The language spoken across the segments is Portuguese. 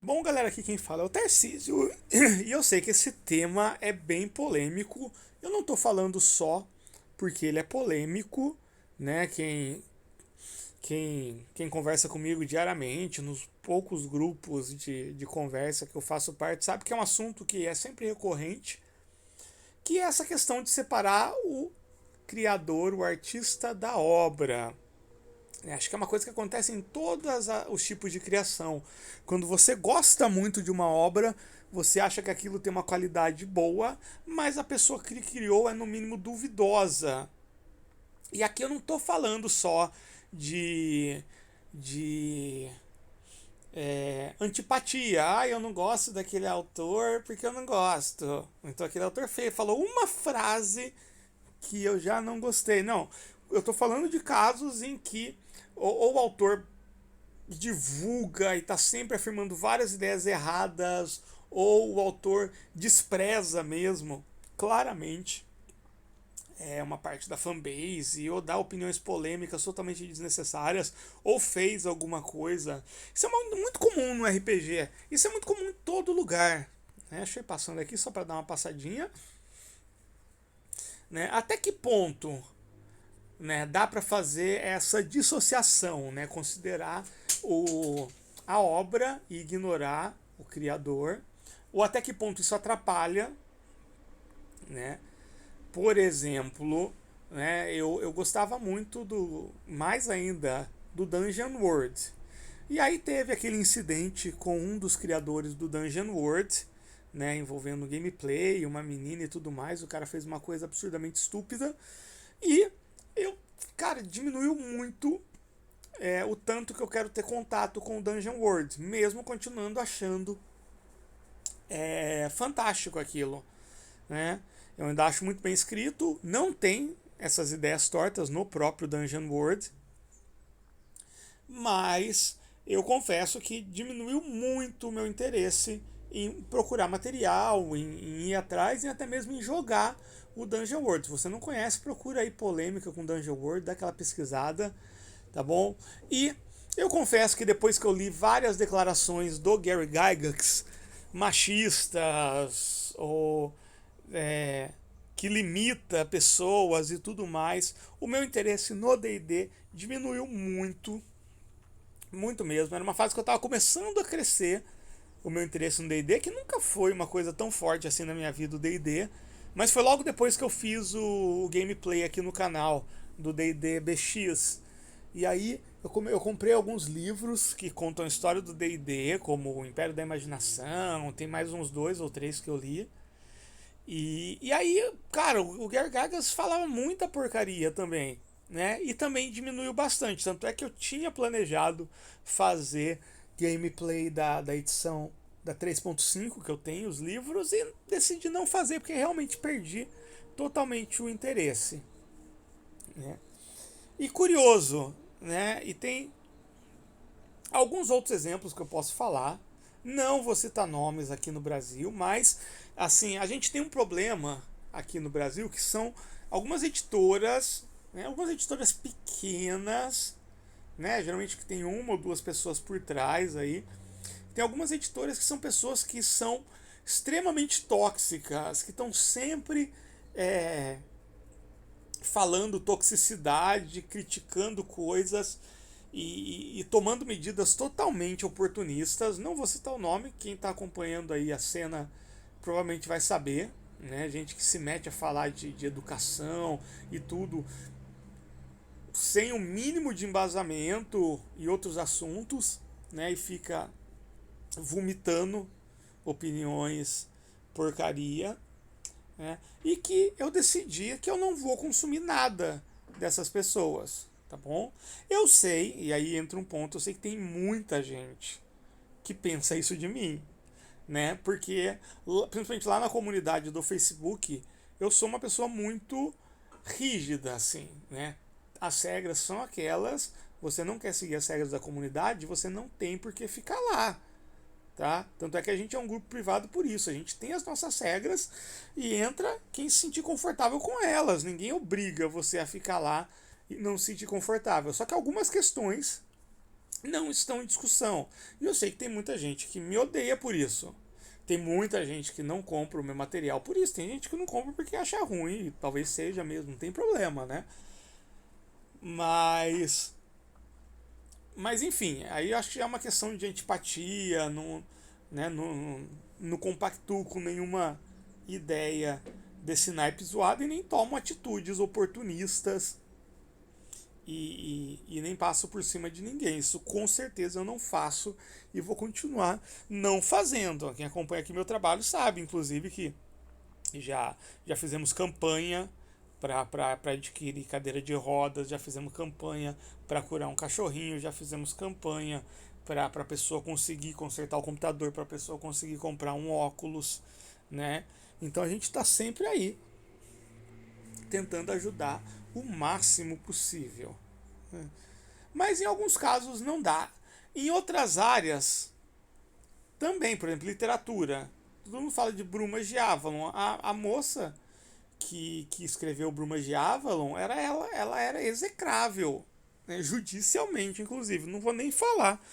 Bom, galera, aqui quem fala é o Tarcísio, e eu sei que esse tema é bem polêmico. Eu não tô falando só porque ele é polêmico, né? Quem conversa comigo diariamente, nos poucos grupos de conversa que eu faço parte, sabe que é um assunto que é sempre recorrente, que é essa questão de separar o criador, o artista da obra. Acho que é uma coisa que acontece em todos os tipos de criação. Quando você gosta muito de uma obra, você acha que aquilo tem uma qualidade boa, mas a pessoa que criou é no mínimo duvidosa. E aqui eu não estou falando só de, de antipatia. Ah, eu não gosto daquele autor porque eu não gosto. Então aquele autor feio falou uma frase que eu já não gostei. Não, eu estou falando de casos em que ou o autor divulga e está sempre afirmando várias ideias erradas, ou o autor despreza mesmo, claramente, uma parte da fanbase, ou dá opiniões polêmicas totalmente desnecessárias, ou fez alguma coisa. Isso é muito comum no RPG, isso é muito comum em todo lugar. Né? Achei passando aqui só para dar uma passadinha. Né? Até que ponto, né, dá para fazer essa dissociação, né, considerar a obra e ignorar o criador, ou até que ponto isso atrapalha, né? Por exemplo, né, eu gostava muito mais ainda, do Dungeon World. E aí teve aquele incidente com um dos criadores do Dungeon World, né, envolvendo gameplay, uma menina e tudo mais. O cara fez uma coisa absurdamente estúpida e eu, cara, diminuiu muito o tanto que eu quero ter contato com o Dungeon World, mesmo continuando achando fantástico aquilo, né? Eu ainda acho muito bem escrito, não tem essas ideias tortas no próprio Dungeon World, mas eu confesso que diminuiu muito o meu interesse em procurar material, em ir atrás e até mesmo em jogar o Dungeon World. Se você não conhece, procura aí polêmica com Dungeon World, dá aquela pesquisada, tá bom? E eu confesso que depois que eu li várias declarações do Gary Gygax, machistas ou que limita pessoas e tudo mais, o meu interesse no D&D diminuiu muito, muito mesmo. Era uma fase que eu estava começando a crescer o meu interesse no D&D, que nunca foi uma coisa tão forte assim na minha vida, o D&D, mas foi logo depois que eu fiz o gameplay aqui no canal do D&D BX. E aí eu comprei alguns livros que contam a história do D&D, como o Império da Imaginação, tem mais uns dois ou três que eu li. E aí, cara, o Gary Gagas falava muita porcaria também, né? E também diminuiu bastante. Tanto é que eu tinha planejado fazer gameplay da edição da 3.5 que eu tenho, os livros, e decidi não fazer porque realmente perdi totalmente o interesse. Né? E curioso, né? E tem alguns outros exemplos que eu posso falar. Não vou citar nomes aqui no Brasil, mas assim, a gente tem um problema aqui no Brasil que são algumas editoras, né, algumas editoras pequenas, né, geralmente que tem uma ou duas pessoas por trás aí. Tem algumas editoras que são pessoas que são extremamente tóxicas, que estão sempre falando toxicidade, criticando coisas e tomando medidas totalmente oportunistas. Não vou citar o nome, quem está acompanhando aí a cena provavelmente vai saber, né? Gente que se mete a falar de educação e tudo sem o mínimo de embasamento e outros assuntos, né? E fica vomitando opiniões porcaria, né? E que eu decidi que eu não vou consumir nada dessas pessoas, tá bom? Eu sei, e aí entra um ponto, eu sei que tem muita gente que pensa isso de mim, né? Porque, principalmente lá na comunidade do Facebook, eu sou uma pessoa muito rígida, assim, né? As regras são aquelas, você não quer seguir as regras da comunidade, você não tem por que ficar lá. Tá? Tanto é que a gente é um grupo privado por isso. A gente tem as nossas regras e entra quem se sentir confortável com elas. Ninguém obriga você a ficar lá e não se sentir confortável. Só que algumas questões não estão em discussão. E eu sei que tem muita gente que me odeia por isso. Tem muita gente que não compra o meu material por isso. Tem gente que não compra porque acha ruim. E talvez seja mesmo, não tem problema, né? Mas. Mas enfim, aí eu acho que é uma questão de antipatia, não, né, não compactuo com nenhuma ideia desse naipe zoado e nem tomo atitudes oportunistas e nem passo por cima de ninguém. Isso com certeza eu não faço e vou continuar não fazendo. Quem acompanha aqui meu trabalho sabe, inclusive, que já fizemos campanha para adquirir cadeira de rodas, já fizemos campanha para curar um cachorrinho, já fizemos campanha para a pessoa conseguir consertar o computador, para a pessoa conseguir comprar um óculos, né? Então a gente está sempre aí tentando ajudar o máximo possível. Mas em alguns casos não dá. Em outras áreas também, por exemplo, literatura. Todo mundo fala de Brumas de Avalon. A moça que escreveu Brumas de Avalon, ela era execrável, né, judicialmente, inclusive. Não vou nem falar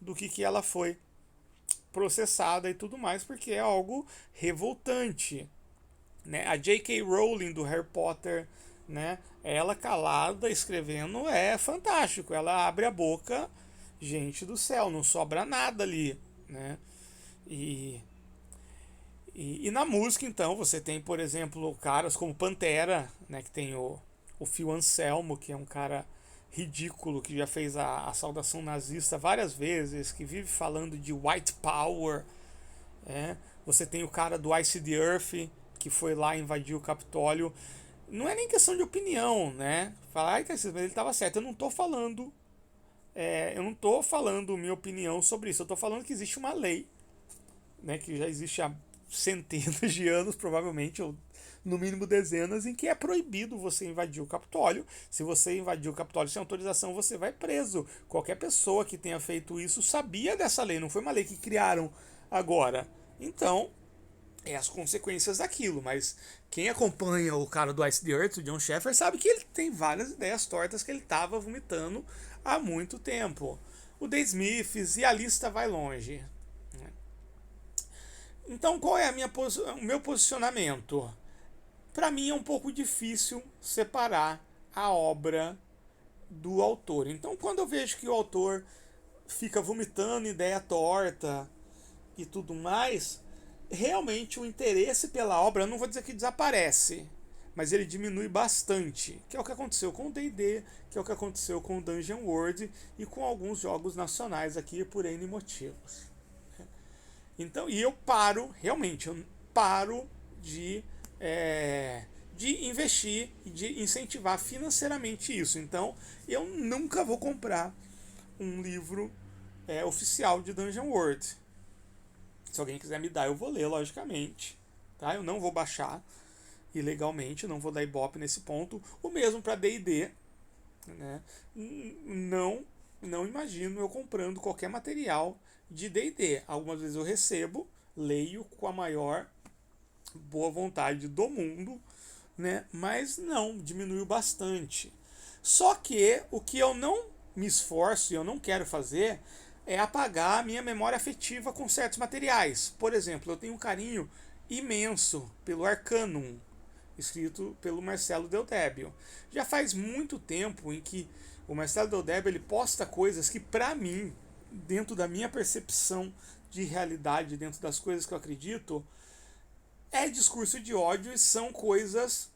do que ela foi processada e tudo mais, porque é algo revoltante. Né? A J.K. Rowling do Harry Potter, né? Ela calada escrevendo é fantástico. Ela abre a boca, gente do céu, não sobra nada ali, né? E e na música, então, você tem, por exemplo, caras como Pantera, né, que tem o Phil Anselmo, que é um cara ridículo, que já fez a saudação nazista várias vezes, que vive falando de white power. É. Você tem o cara do Ice the Earth, que foi lá invadir o Capitólio. Não é nem questão de opinião, né? Falar, ai, mas ele estava certo. Eu não tô falando minha opinião sobre isso. Eu tô falando que existe uma lei, né, que já existe há centenas de anos, provavelmente, ou no mínimo dezenas, em que é proibido você invadir o Capitólio. Se você invadir o Capitólio sem autorização, você vai preso. Qualquer pessoa que tenha feito isso sabia dessa lei, não foi uma lei que criaram agora. Então, é as consequências daquilo, mas quem acompanha o cara do Ice the Earth, o John Sheffer, sabe que ele tem várias ideias tortas que ele estava vomitando há muito tempo. O The Smiths e a lista vai longe. Então, qual é o meu posicionamento? Para mim é um pouco difícil separar a obra do autor. Então, quando eu vejo que o autor fica vomitando ideia torta e tudo mais, realmente o interesse pela obra, eu não vou dizer que desaparece, mas ele diminui bastante, que é o que aconteceu com o D&D, que é o que aconteceu com o Dungeon World e com alguns jogos nacionais aqui por N motivos. Então, e eu paro, realmente, eu paro de, de investir e de incentivar financeiramente isso. Então, eu nunca vou comprar um livro oficial de Dungeon World. Se alguém quiser me dar, eu vou ler, logicamente. Tá? Eu não vou baixar ilegalmente, não vou dar ibope nesse ponto. O mesmo para D&D. Né? Não, não imagino eu comprando qualquer material de D&D. Algumas vezes eu recebo, leio com a maior boa vontade do mundo, né? Mas não, diminuiu bastante. Só que o que eu não me esforço e eu não quero fazer é apagar a minha memória afetiva com certos materiais. Por exemplo, eu tenho um carinho imenso pelo Arcanum, escrito pelo Marcelo Del Débio. Já faz muito tempo em que o Marcelo Del Débio ele posta coisas que, para mim, dentro da minha percepção de realidade, dentro das coisas que eu acredito, é discurso de ódio e são coisas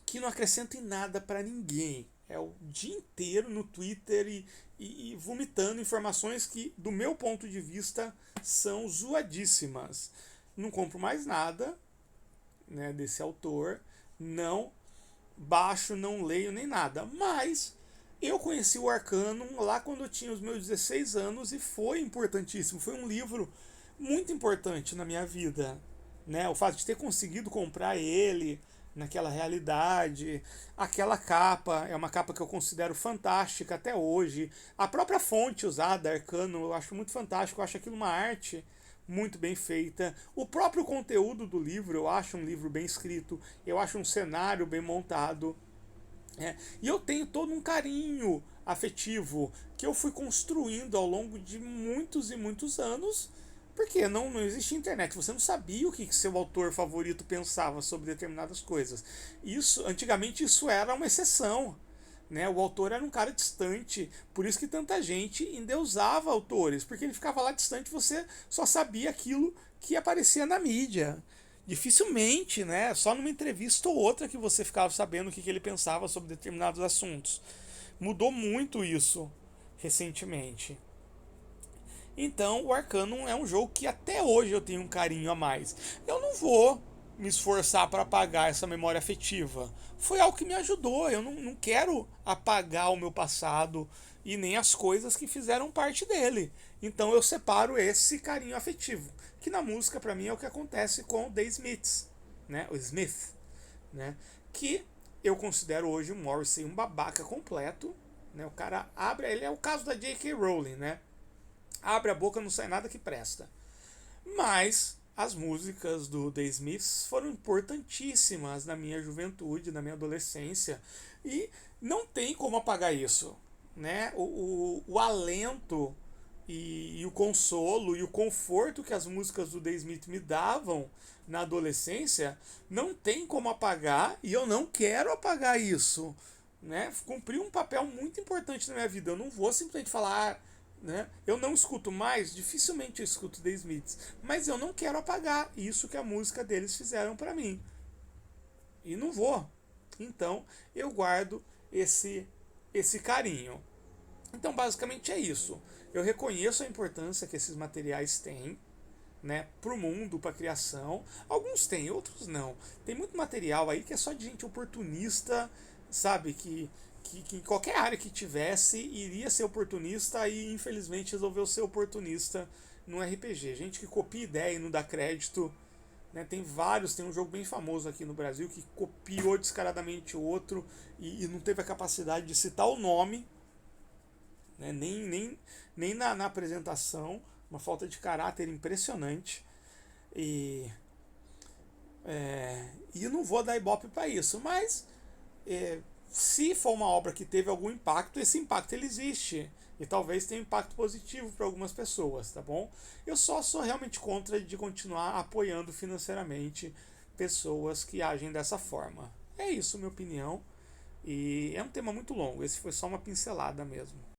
que não acrescentam em nada para ninguém. É o dia inteiro no Twitter e vomitando informações que, do meu ponto de vista, são zoadíssimas. Não compro mais nada, né, desse autor, não baixo, não leio nem nada. Mas eu conheci o Arcanum lá quando eu tinha os meus 16 anos e foi importantíssimo. Foi um livro muito importante na minha vida. Né? O fato de ter conseguido comprar ele naquela realidade, aquela capa é uma capa que eu considero fantástica até hoje. A própria fonte usada, Arcanum, eu acho muito fantástico, eu acho aquilo uma arte muito bem feita. O próprio conteúdo do livro, eu acho um livro bem escrito, eu acho um cenário bem montado. E eu tenho todo um carinho afetivo que eu fui construindo ao longo de muitos e muitos anos, porque não existia internet, você não sabia o que seu autor favorito pensava sobre determinadas coisas. Isso, antigamente isso era uma exceção, né? O autor era um cara distante, por isso que tanta gente endeusava autores, porque ele ficava lá distante, você só sabia aquilo que aparecia na mídia. Dificilmente, né? Só numa entrevista ou outra que você ficava sabendo o que ele pensava sobre determinados assuntos. Mudou muito isso recentemente. Então, o Arcanum é um jogo que até hoje eu tenho um carinho a mais. Eu não vou me esforçar para apagar essa memória afetiva. Foi algo que me ajudou. Eu não quero apagar o meu passado e nem as coisas que fizeram parte dele. Então eu separo esse carinho afetivo, que na música para mim é o que acontece com The Smiths, né? O Smith, né? Que eu considero hoje o Morrissey um babaca completo, né? O cara abre, ele é o caso da J.K. Rowling, né? Abre a boca, não sai nada que presta. Mas as músicas do The Smiths foram importantíssimas na minha juventude, na minha adolescência, e não tem como apagar isso, né? O alento e o consolo e o conforto que as músicas do The Smith me davam na adolescência não tem como apagar, e eu não quero apagar isso, né? Cumpriu um papel muito importante na minha vida. Eu não vou simplesmente falar, né? Eu não escuto mais, dificilmente eu escuto The Smiths, mas eu não quero apagar isso que a música deles fizeram para mim. E não vou. Então, eu guardo esse carinho. Então, basicamente é isso. Eu reconheço a importância que esses materiais têm, né, para o mundo, para a criação. Alguns têm, outros não. Tem muito material aí que é só de gente oportunista, sabe? Que em qualquer área que tivesse iria ser oportunista e infelizmente resolveu ser oportunista no RPG. Gente que copia ideia e não dá crédito. Né? Tem vários, tem um jogo bem famoso aqui no Brasil que copiou descaradamente outro e não teve a capacidade de citar o nome, né? Nem na apresentação. Uma falta de caráter impressionante. E, e eu não vou dar ibope para isso, mas se for uma obra que teve algum impacto, esse impacto ele existe. E talvez tenha um impacto positivo para algumas pessoas, tá bom? Eu só sou realmente contra de continuar apoiando financeiramente pessoas que agem dessa forma. É isso, minha opinião. E é um tema muito longo, esse foi só uma pincelada mesmo.